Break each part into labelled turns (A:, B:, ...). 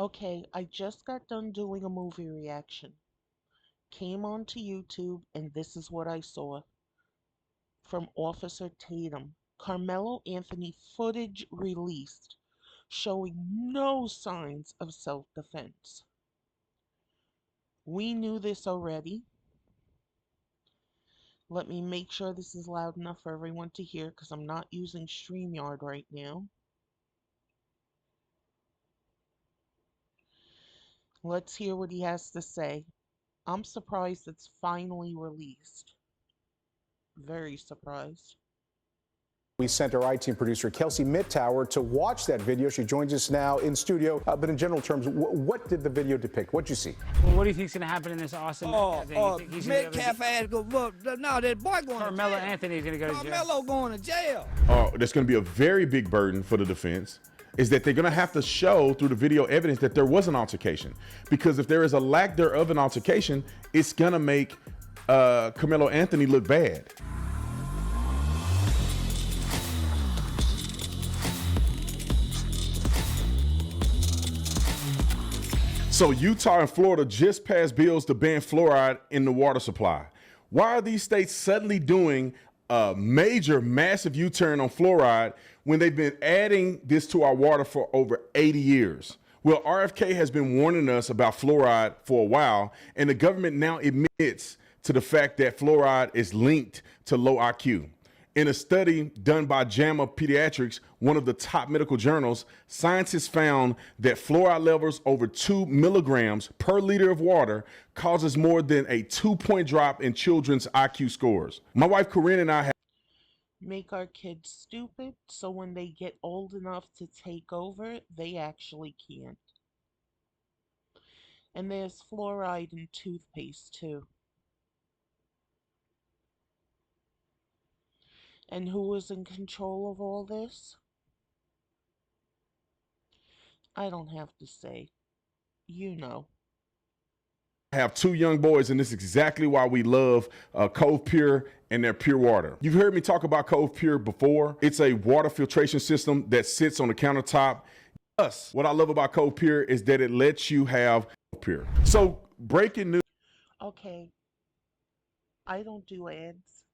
A: Okay, I just got done doing a movie reaction. Came onto YouTube, and this is what I saw from Officer Tatum. Carmelo Anthony footage released showing no signs of self defense. We knew this already. Let me make sure this is loud enough for everyone to hear because I'm not using StreamYard right now. Let's hear what he has to say. I'm surprised it's finally released. Very surprised.
B: We sent our IT producer, Kelsey Mittauer, to watch that video. She joins us now in studio. But in general terms, what did the video depict? What'd you see?
C: Well, what do you think's going to happen in this awesome thing?
D: Metcalf ass go, no, that boy going to jail.
C: Carmelo Anthony's going to go to jail.
D: Carmelo going to jail.
E: That's going to be a very big burden for the defense, is that they're going to have to show through the video evidence that there was an altercation. Because if there is a lack thereof an altercation, it's going to make Carmelo Anthony look bad. So Utah and Florida just passed bills to ban fluoride in the water supply. Why are these states suddenly doing a major, massive U-turn on fluoride when they've been adding this to our water for over 80 years? Well, RFK has been warning us about fluoride for a while, and the government now admits to the fact that fluoride is linked to low IQ. In a study done by JAMA Pediatrics, one of the top medical journals, scientists found that fluoride levels over 2 milligrams per liter of water causes more than a 2-point drop in children's IQ scores. My wife Corinne and I have
A: Make our kids stupid so when they get old enough to take over, they actually can't. And there's fluoride in toothpaste too. And who was in control of all this? I don't have to say. You know.
E: have 2 young boys, and this is exactly why we love Cove Pure and their pure water. You've heard me talk about Cove Pure before. It's a water filtration system that sits on the countertop. What I love about Cove Pure is that it lets you have pure. So breaking news.
A: Okay. I don't do ads.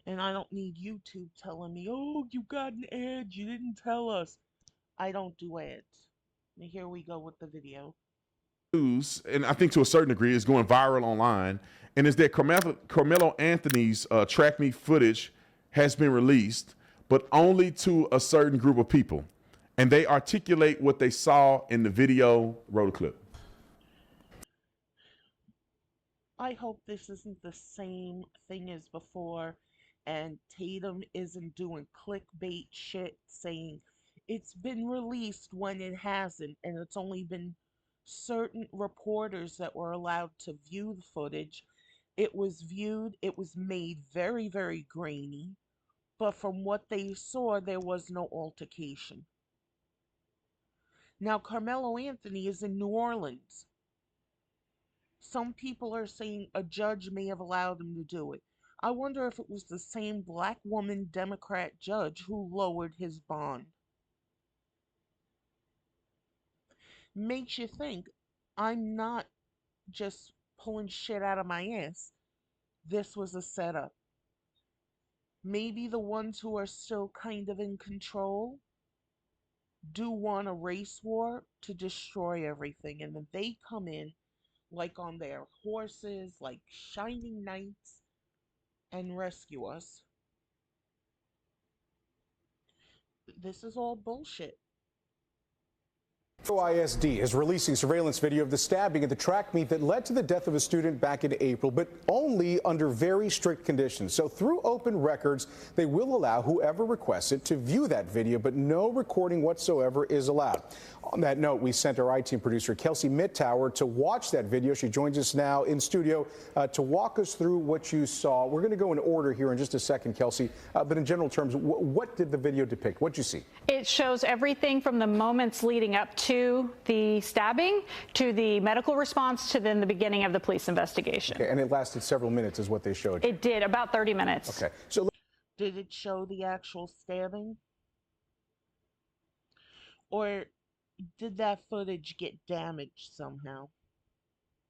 A: And I don't need YouTube telling me, oh, you got an ad, you didn't tell us. I don't do ads. And here we go with the video.
E: News, and I think to a certain degree, is going viral online, and is that Carmelo Anthony's track meet footage has been released, but only to a certain group of people. And they articulate what they saw in the video. Roll the clip.
A: I hope this isn't the same thing as before, and Tatum isn't doing clickbait shit saying it's been released when it hasn't, and it's only been certain reporters that were allowed to view the footage. It was viewed, it was made very, very grainy, but from what they saw, there was no altercation. Now, Carmelo Anthony is in New Orleans. Some people are saying a judge may have allowed him to do it. I wonder if it was the same black woman Democrat judge who lowered his bond. Makes you think I'm not just pulling shit out of my ass. This was a setup. Maybe the ones who are still kind of in control do want a race war to destroy everything, and then they come in like on their horses, like shining knights, and rescue us. This is all bullshit.
B: ISD is releasing surveillance video of the stabbing at the track meet that led to the death of a student back in April, but only under very strict conditions. So through open records, they will allow whoever requests it to view that video, but no recording whatsoever is allowed. On that note, we sent our IT producer, Kelsey Mittauer, to watch that video. She joins us now in studio to walk us through what you saw. We're going to go in order here in just a second, Kelsey, but in general terms, what did the video depict? What did you see?
F: It shows everything from the moments leading up to the stabbing, to the medical response, to then the beginning of the police investigation.
B: Okay, and it lasted several minutes is what they showed.
F: It did, about 30 minutes.
B: Okay. So
A: did it show the actual stabbing? Or did that footage get damaged somehow?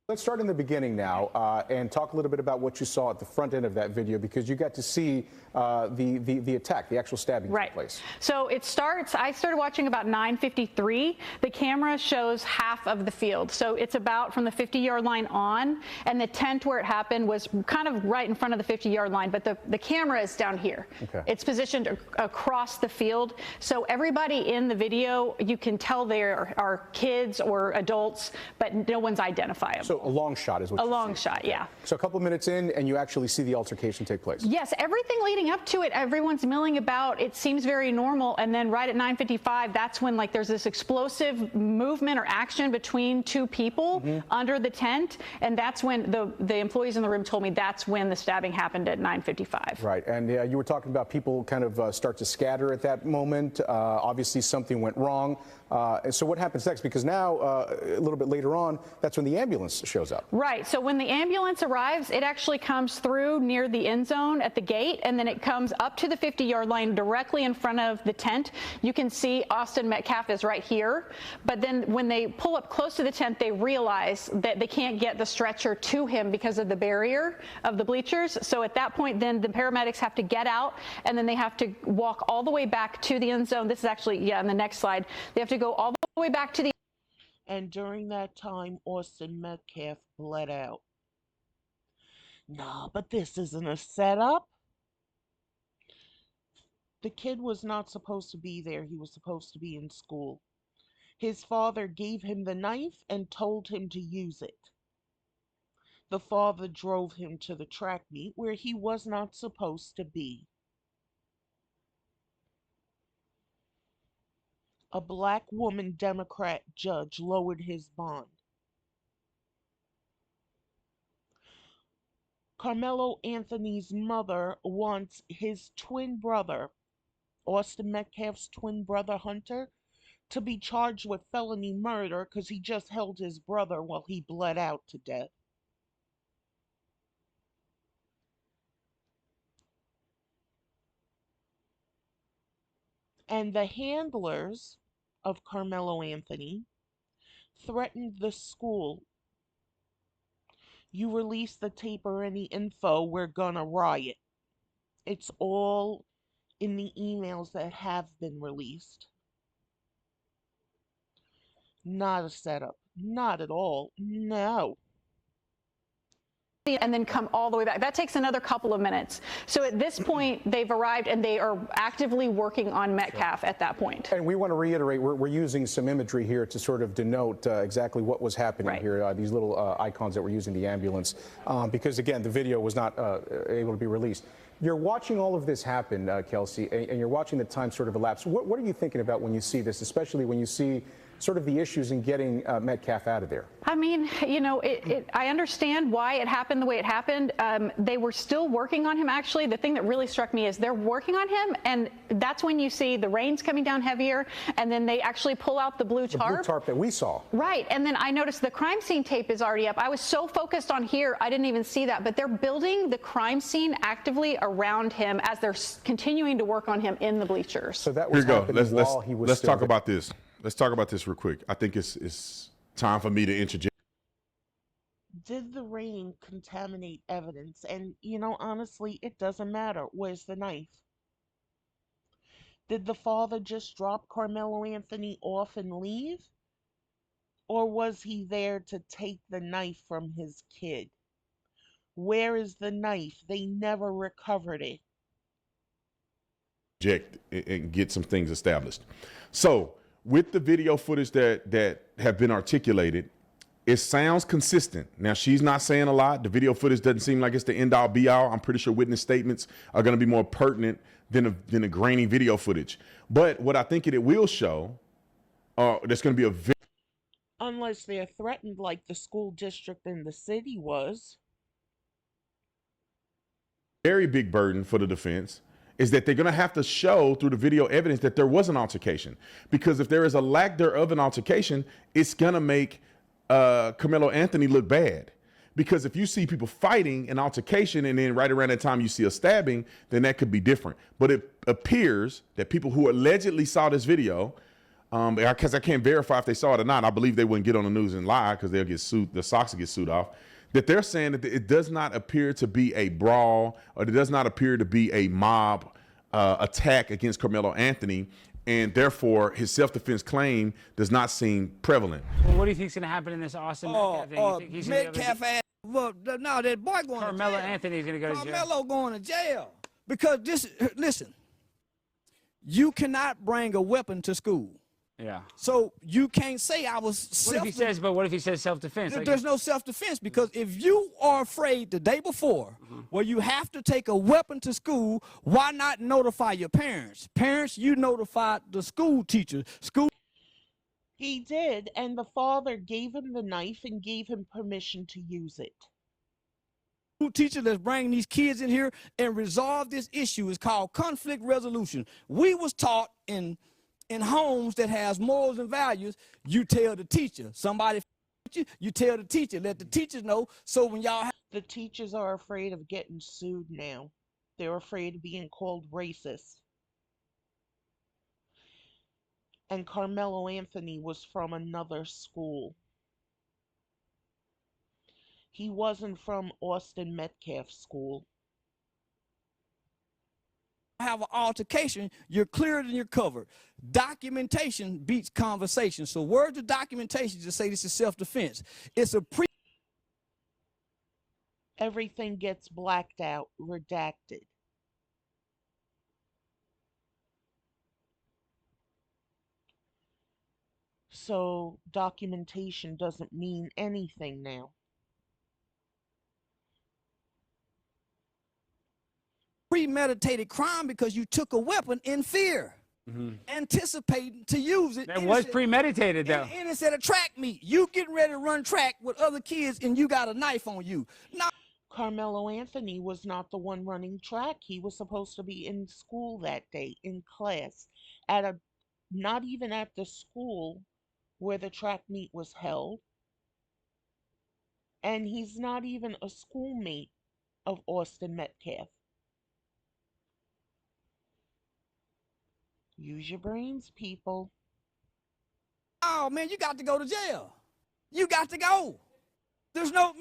B: Let's start in the beginning now and talk a little bit about what you saw at the front end of that video, because you got to see the attack, the actual stabbing
F: Right.
B: took place.
F: So it starts, I started watching about 9:53. The camera shows half of the field. So it's about from the 50-yard line on, and the tent where it happened was kind of right in front of the 50-yard line, but the camera is down here.
B: Okay.
F: It's positioned across the field. So everybody in the video, you can tell they are kids or adults, but no one's identifiable.
B: So a long shot is what
F: A
B: you
F: long
B: see.
F: shot, yeah.
B: So a couple of minutes in, and you actually see the altercation take place.
F: Yes, everything leading up to it, everyone's milling about. It seems very normal, and then right at 9:55, that's when like there's this explosive movement or action between two people under the tent, and that's when the employees in the room told me that's when the stabbing happened at 9:55.
B: Right, and you were talking about people kind of start to scatter at that moment. Obviously, something went wrong. And so what happens next? Because now, a little bit later on, that's when the ambulance shows up.
F: Right. So when the ambulance arrives, it actually comes through near the end zone at the gate, and then it comes up to the 50-yard line directly in front of the tent. You can see Austin Metcalf is right here. But then when they pull up close to the tent, they realize that they can't get the stretcher to him because of the barrier of the bleachers. So at that point, then the paramedics have to get out, and then they have to walk all the way back to the end zone. This is actually, yeah, on the next slide. They have to go all the way back to the
A: And during that time, Austin Metcalf bled out. Nah, but this isn't a setup. The kid was not supposed to be there. He was supposed to be in school. His father gave him the knife and told him to use it. The father drove him to the track meet where he was not supposed to be. A black woman Democrat judge lowered his bond. Carmelo Anthony's mother wants his twin brother, Austin Metcalf's twin brother Hunter, to be charged with felony murder because he just held his brother while he bled out to death. And the handlers of Carmelo Anthony threatened the school. You release the tape or any info, we're gonna riot. It's all in the emails that have been released. Not a setup. Not at all. No.
F: and then come all the way back. That takes another couple of minutes. So at this point, they've arrived and they are actively working on Metcalf at that point.
B: And we want to reiterate, we're using some imagery here to sort of denote exactly what was happening here, these little icons that were using the ambulance, because, again, the video was not able to be released. You're watching all of this happen, Kelsey, and you're watching the time sort of elapse. What are you thinking about when you see this, especially when you see sort of the issues in getting Metcalf out of there?
F: I mean, you know, I understand why it happened the way it happened. They were still working on him, actually. The thing that really struck me is they're working on him, and that's when you see the rain's coming down heavier, and then they actually pull out the blue tarp.
B: The blue tarp that we saw.
F: Right, and then I noticed the crime scene tape is already up. I was so focused on here, I didn't even see that, but they're building the crime scene actively around him as they're continuing to work on him in the bleachers.
B: So that was happening while he was
E: let's
B: still
E: talk about this. Let's talk about this real quick. I think it's time for me to interject.
A: Did the rain contaminate evidence? And, you know, honestly, it doesn't matter. Where's the knife? Did the father just drop Carmelo Anthony off and leave? Or was he there to take the knife from his kid? Where is the knife? They never recovered it.
E: And get some things established. So, with the video footage that have been articulated, it sounds consistent. Now, she's not saying a lot. The video footage doesn't seem like it's the end-all, be-all. I'm pretty sure witness statements are going to be more pertinent than a grainy video footage. But what I think it will show, there's going to be a
A: unless they're threatened like the school district in the city was.
E: Very big burden for the defense is that they're going to have to show through the video evidence that there was an altercation. Because if there is a lack thereof an altercation, it's going to make Carmelo Anthony look bad. Because if you see people fighting an altercation and then right around that time you see a stabbing, then that could be different. But it appears that people who allegedly saw this video because I can't verify if they saw it or not. I believe they wouldn't get on the news and lie because they'll get sued. The Sox will get sued off. That they're saying that it does not appear to be a brawl, or it does not appear to be a mob attack against Carmelo Anthony, and therefore his self-defense claim does not seem prevalent.
C: Well, what do you think is going to happen in this Austin Metcalf thing? You think he's gonna be able to
D: Metcalf ass. Well, no, that boy going
C: Carmelo
D: to jail.
C: Anthony is going to go to jail.
D: Carmelo going to jail because listen, you cannot bring a weapon to school.
C: Yeah.
D: So you can't say I was
C: What if he says? But what if he says self-defense? Like,
D: there's no self-defense because if you are afraid the day before where you have to take a weapon to school, why not notify your parents? Parents, you notified the school teacher.
A: He did, and the father gave him the knife and gave him permission to use it.
D: School teacher that's bringing these kids in here and resolve this issue is called conflict resolution. We was taught in homes that has morals and values, you tell the teacher. Somebody you tell the teacher, let the teachers know. So when y'all
A: The teachers are afraid of getting sued now. They're afraid of being called racist. And Carmelo Anthony was from another school. He wasn't from Austin Metcalf School.
D: have an altercation, you're cleared and you're covered. Documentation beats conversation. So words of documentation to say this is self-defense. It's a
A: Everything gets blacked out, redacted. So documentation doesn't mean anything now.
D: premeditated crime because you took a weapon in fear, anticipating to use it.
C: That was premeditated, though.
D: And it's at a track meet. You getting ready to run track with other kids and you got a knife on you. Now,
A: Carmelo Anthony was not the one running track. He was supposed to be in school that day, in class, not even at the school where the track meet was held. And he's not even a schoolmate of Austin Metcalf. Use your brains, people.
D: oh man, you got to go to jail. You got to go. There's no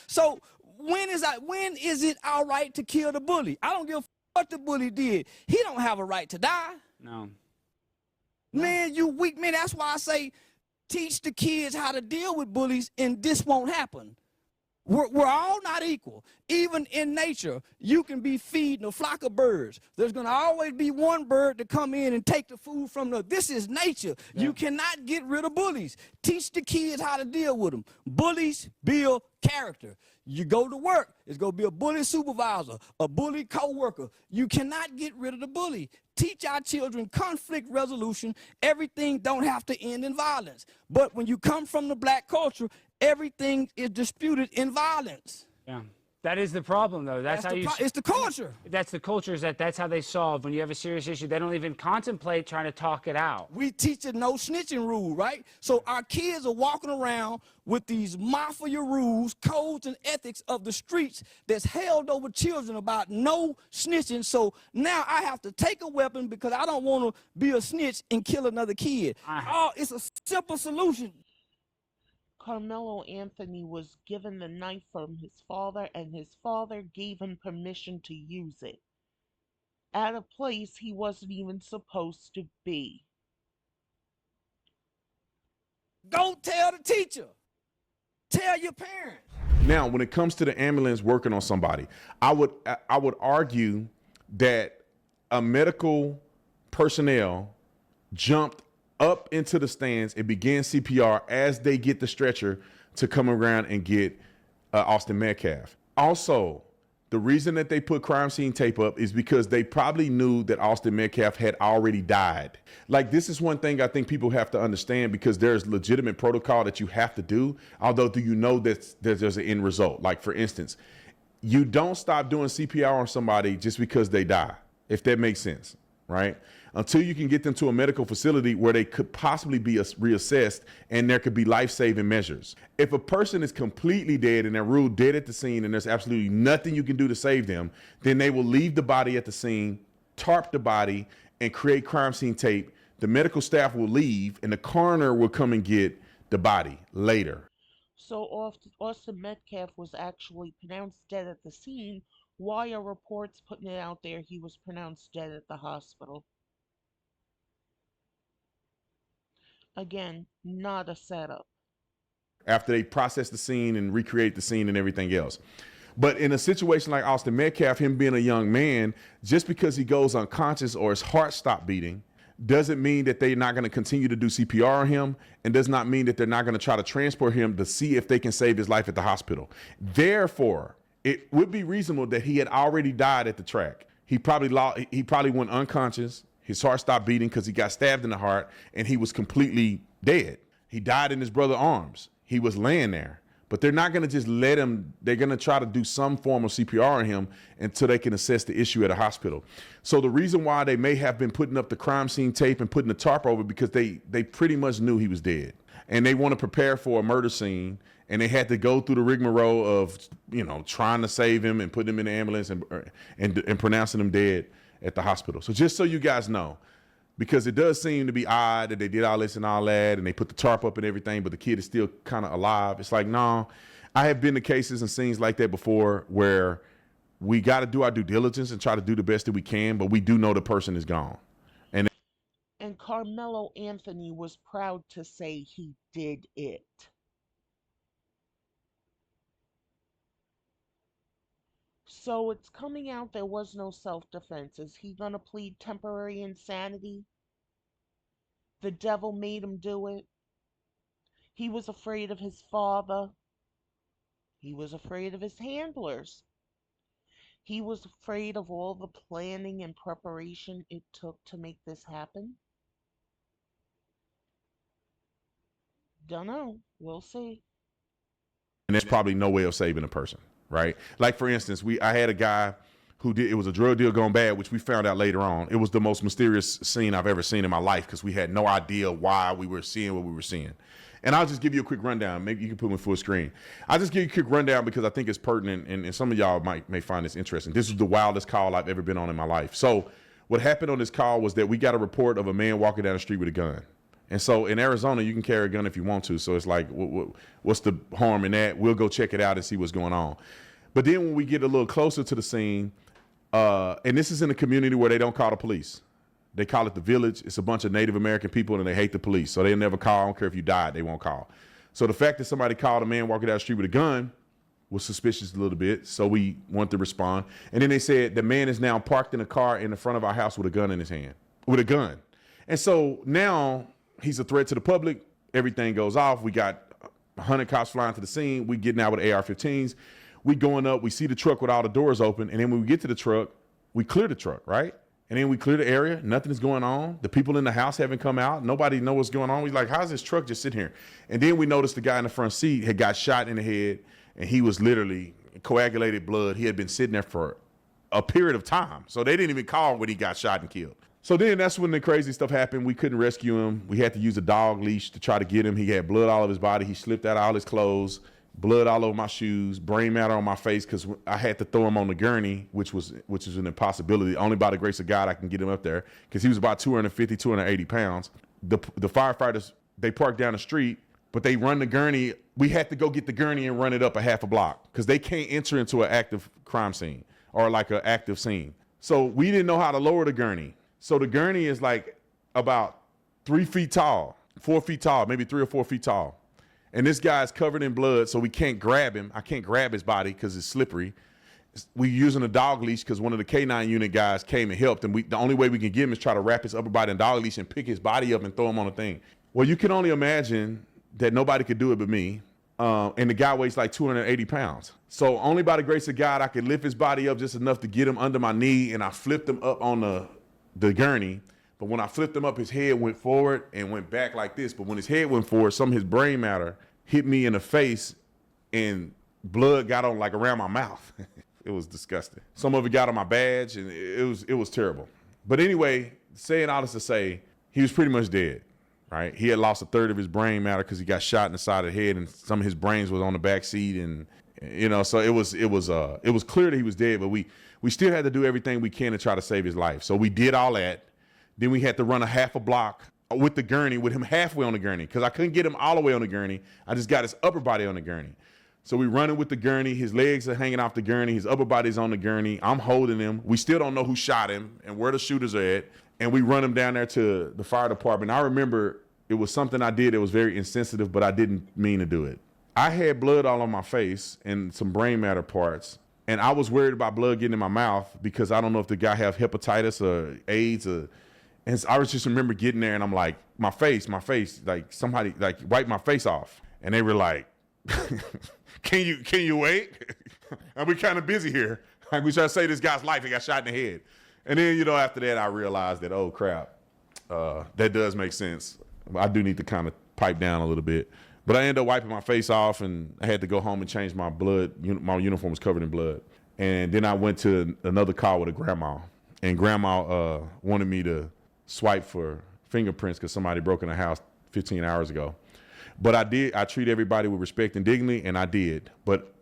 D: so when is it all right to kill the bully? I don't give a f what the bully did. He don't have a right to die.
C: No.
D: Man, you weak man. That's why I say teach the kids how to deal with bullies and this won't happen. We're all not equal. Even in nature, you can be feeding a flock of birds. There's going to always be one bird to come in and take the food from the. This is nature. Yeah. You cannot get rid of bullies. Teach the kids how to deal with them. Bullies build character. You go to work, it's going to be a bully supervisor, a bully co-worker. You cannot get rid of the bully. Teach our children conflict resolution. Everything don't have to end in violence. But when you come from the black culture, everything is disputed in violence.
C: Yeah. That is the problem, though. That's how you.
D: It's the culture.
C: That's the culture. That's how they solve. When you have a serious issue, they don't even contemplate trying to talk it out.
D: We teach a no snitching rule, right? So our kids are walking around with these mafia rules, codes, and ethics of the streets that's held over children about no snitching. So now I have to take a weapon because I don't want to be a snitch and kill another kid. Oh, it's a simple solution.
A: Carmelo Anthony was given the knife from his father, and his father gave him permission to use it at a place he wasn't even supposed to be.
D: Go tell the teacher. Tell your parents.
E: Now, when it comes to the ambulance working on somebody, I would argue that a medical personnel jumped up into the stands and began CPR as they get the stretcher to come around and get Austin Metcalf. Also, the reason that they put crime scene tape up is because they probably knew that Austin Metcalf had already died. Like, this is one thing I think people have to understand, because there's legitimate protocol that you have to do, although do you know that there's an end result? Like, for instance, you don't stop doing CPR on somebody just because they die, if that makes sense, right? Until you can get them to a medical facility where they could possibly be reassessed and there could be life-saving measures. If a person is completely dead and they're ruled dead at the scene and there's absolutely nothing you can do to save them, then they will leave the body at the scene, tarp the body, and create crime scene tape the medical staff will leave and the coroner will come and get the body later.
A: So Austin Metcalf was actually pronounced dead at the scene. Why are reports putting it out there he was pronounced dead at the hospital? Again, not a setup.
E: After they process the scene and recreate the scene and everything else. But in a situation like Austin Metcalf, him being a young man, just because he goes unconscious or his heart stopped beating doesn't mean that they're not going to continue to do CPR on him, and does not mean that they're not going to try to transport him to see if they can save his life at the hospital. Therefore, it would be reasonable that he had already died at the track. He probably went unconscious. His heart stopped beating because he got stabbed in the heart, and he was completely dead. He died in his brother's arms. He was laying there. But they're not going to just let him. They're going to try to do some form of CPR on him until they can assess the issue at a hospital. So the reason why they may have been putting up the crime scene tape and putting the tarp over, because they pretty much knew he was dead. And they want to prepare for a murder scene. And they had to go through the rigmarole of, trying to save him and putting him in the ambulance and pronouncing him dead at the hospital. So just so you guys know, because it does seem to be odd that they did all this and all that, and they put the tarp up and everything, but the kid is still kind of alive. It's like, no, I have been to cases and scenes like that before where we got to do our due diligence and try to do the best that we can, but we do know the person is gone.
A: And Carmelo Anthony was proud to say he did it. So it's coming out there was no self-defense. Is he gonna plead temporary insanity? The devil made him do it. He was afraid of his father. He was afraid of his handlers. He was afraid of all the planning and preparation it took to make this happen. Dunno. We'll see.
E: And there's probably no way of saving a person, right? Like, for instance, I had a guy who it was a drug deal gone bad, which we found out later on. It was the most mysterious scene I've ever seen in my life because we had no idea why we were seeing what we were seeing. And I'll just give you a quick rundown. Maybe you can put me full screen. I'll just give you a quick rundown because I think it's pertinent, and some of y'all may find this interesting. This is the wildest call I've ever been on in my life. So what happened on this call was that we got a report of a man walking down the street with a gun. And so in Arizona, you can carry a gun if you want to. So it's like, what's the harm in that? We'll go check it out and see what's going on. But then when we get a little closer to the scene, and this is in a community where they don't call the police. They call it the Village. It's a bunch of Native American people, and they hate the police. So they'll never call. I don't care if you died, they won't call. So the fact that somebody called a man walking down the street with a gun was suspicious a little bit. So we wanted to respond. And then they said the man is now parked in a car in the front of our house with a gun in his hand, with a gun. And so now he's a threat to the public. Everything goes off. We got 100 cops flying to the scene. We getting out with AR-15s. We going up. We see the truck with all the doors open. And then when we get to the truck, we clear the truck, right? And then we clear the area. Nothing is going on. The people in the house haven't come out. Nobody knows what's going on. We're like, how's this truck just sitting here? And then we noticed the guy in the front seat had got shot in the head, and he was literally coagulated blood. He had been sitting there for a period of time. So they didn't even call when he got shot and killed. So then that's when the crazy stuff happened. We couldn't rescue him. We had to use a dog leash to try to get him. He had blood all over his body. He slipped out of all his clothes, blood all over my shoes, brain matter on my face because I had to throw him on the gurney, which was an impossibility. Only by the grace of God I can get him up there because he was about 250, 280 pounds. The firefighters, they parked down the street, but they run the gurney. We had to go get the gurney and run it up a half a block because they can't enter into an active crime scene or like an active scene. So we didn't know how to lower the gurney. So the gurney is like about 3 feet tall, 4 feet tall, maybe 3 or 4 feet tall. And this guy's covered in blood, so we can't grab him. I can't grab his body because it's slippery. We're using a dog leash because one of the K9 unit guys came and helped. And the only way we can get him is try to wrap his upper body in dog leash and pick his body up and throw him on a thing. Well, you can only imagine that nobody could do it but me. And the guy weighs like 280 pounds. So only by the grace of God, I could lift his body up just enough to get him under my knee, and I flipped him up on the gurney. But when I flipped him up, his head went forward and went back like this. But when his head went forward, some of his brain matter hit me in the face and blood got on like around my mouth. It was disgusting. Some of it got on my badge and it was terrible. But anyway, saying all this to say, he was pretty much dead, right? He had lost a third of his brain matter because he got shot in the side of the head and some of his brains was on the back seat. And, so it was clear that he was dead, but we still had to do everything we can to try to save his life. So we did all that. Then we had to run a half a block with the gurney, with him halfway on the gurney, because I couldn't get him all the way on the gurney. I just got his upper body on the gurney. So we running with the gurney. His legs are hanging off the gurney. His upper body's on the gurney. I'm holding him. We still don't know who shot him and where the shooters are at. And we run him down there to the fire department. I remember it was something I did that was very insensitive, but I didn't mean to do it. I had blood all on my face and some brain matter parts. And I was worried about blood getting in my mouth because I don't know if the guy have hepatitis or AIDS or. And so I just remember getting there and I'm like, my face, like somebody like wipe my face off. And they were like, can you wait? And we kind of busy here. Like we try to save this guy's life. He got shot in the head. And then, you know, after that, I realized that, oh crap, that does make sense. I do need to kind of pipe down a little bit. But I ended up wiping my face off and I had to go home and change my blood. My uniform was covered in blood. And then I went to another car with a grandma. And grandma wanted me to swipe for fingerprints because somebody broke in the house 15 hours ago. But I did. I treat everybody with respect and dignity, and I did. But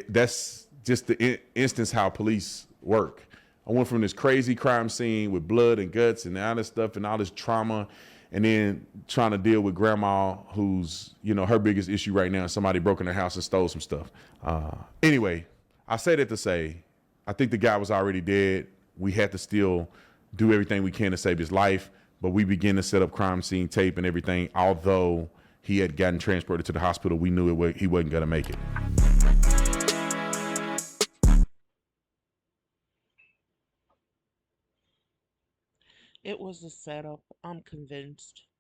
E: that's just the instance how police work. I went from this crazy crime scene with blood and guts and all this stuff and all this trauma, and then trying to deal with grandma, who's, you know, her biggest issue right now is somebody broke in her house and stole some stuff. Anyway, I say that to say, I think the guy was already dead. We had to still do everything we can to save his life, but we began to set up crime scene tape and everything. Although he had gotten transported to the hospital, we knew he wasn't going to make it.
A: It was a setup. I'm convinced.